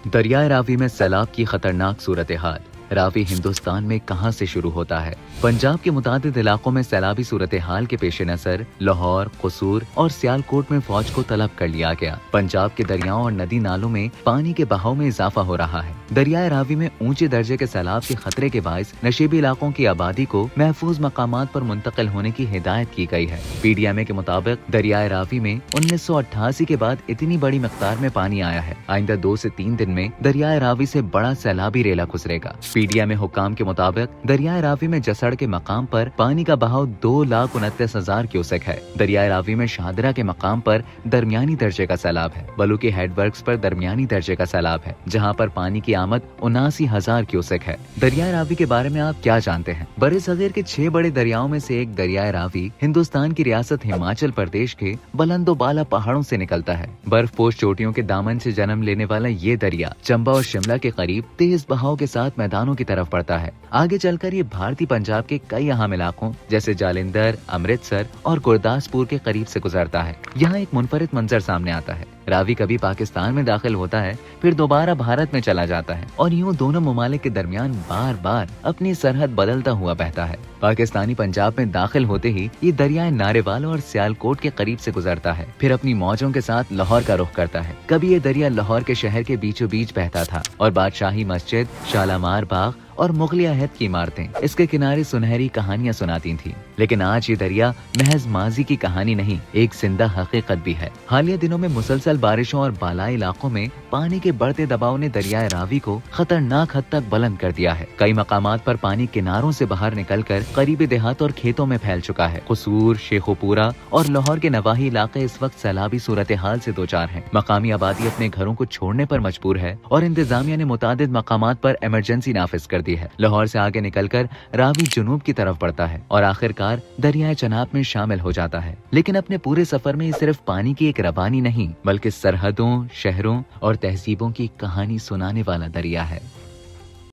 दरियाए रावी में सैलाब की खतरनाक सूरत हाल। रावी हिंदुस्तान में कहां से शुरू होता है? पंजाब के मुतादिद इलाकों में सैलाबी सूरत हाल के पेश नजर लाहौर, कसूर और सियालकोट में फौज को तलब कर लिया गया। पंजाब के दरियाओं और नदी नालों में पानी के बहाव में इजाफा हो रहा है। दरियाए रावी में ऊंचे दर्जे के सैलाब के खतरे के बायस नशीबी इलाकों की आबादी को महफूज मकामात पर मुंतकिल होने की हिदायत की गई है। PDMA के मुताबिक दरियाए रावी में 1988 के बाद इतनी बड़ी मिकदार में पानी आया है। आइंदा 2 से 3 दिन में दरियाए रावी से बड़ा सैलाबी रेला गुजरेगा। PDMA हुक्काम के मुताबिक दरियाए रावी में जसड़ के मकाम पर पानी का बहाव 2,29,000 क्यूसेक है। दरियाए रावी में शाहदरा के मकाम पर दरमियानी दर्जे का सैलाब है। बलूकी हेडवर्क्स पर दरमियानी दर्जे का सैलाब है, जहां पर पानी की आमद 79,000 क्यूसेक है। दरियाए रावी के बारे में आप क्या जानते हैं? बड़े सगीर के 6 बड़े दरियाओं में से एक दरियाए रावी हिंदुस्तान की रियासत हिमाचल प्रदेश के बुलंदोबाला पहाड़ों से निकलता है। बर्फपोश चोटियों के दामन से जन्म लेने वाला ये दरिया चंबा और शिमला के करीब तेज बहाव के साथ मैदानों की तरफ बढ़ता है। आगे चलकर ये भारतीय पंजाब के कई अहम इलाकों जैसे जालिंधर, अमृतसर और गुरदासपुर के करीब से गुजरता है। यहाँ एक मुनफरिद मंजर सामने आता है। रावी कभी पाकिस्तान में दाखिल होता है, फिर दोबारा भारत में चला जाता है और यूं दोनों ममालिक के दरमियान बार बार अपनी सरहद बदलता हुआ बहता है। पाकिस्तानी पंजाब में दाखिल होते ही ये दरियाए नारेवाल और सियालकोट के करीब से गुजरता है, फिर अपनी मौजों के साथ लाहौर का रुख करता है। कभी ये दरिया लाहौर के शहर के बीचों बीच बहता था और बादशाही मस्जिद, शालामार बाग और मुगलिया अहद की इमारतें इसके किनारे सुनहरी कहानियां सुनाती थीं। लेकिन आज ये दरिया महज माजी की कहानी नहीं, एक जिंदा हकीकत भी है। हालिया दिनों में मुसलसल बारिशों और बालाई इलाकों में पानी के बढ़ते दबाव ने दरियाए रावी को खतरनाक हद तक बुलंद कर दिया है। कई मकामात पर पानी किनारों से बाहर निकलकर करीबी देहात और खेतों में फैल चुका है। कसूर, शेखोपुरा और लाहौर के नवाही इलाके इस वक्त सैलाबी सूरत हाल से दो चार हैं। मकामी आबादी अपने घरों को छोड़ने पर मजबूर है और इंतजामिया ने मुतादिद मकामात पर इमरजेंसी नाफिज कर दी है। लाहौर से आगे निकलकर रावी जुनूब की तरफ बढ़ता है और आखिरकार दरियाए चनाब में शामिल हो जाता है। लेकिन अपने पूरे सफर में ये सिर्फ पानी की एक रवानी नहीं, बल्कि सरहदों, शहरों और तहजीबों की कहानी सुनाने वाला दरिया है।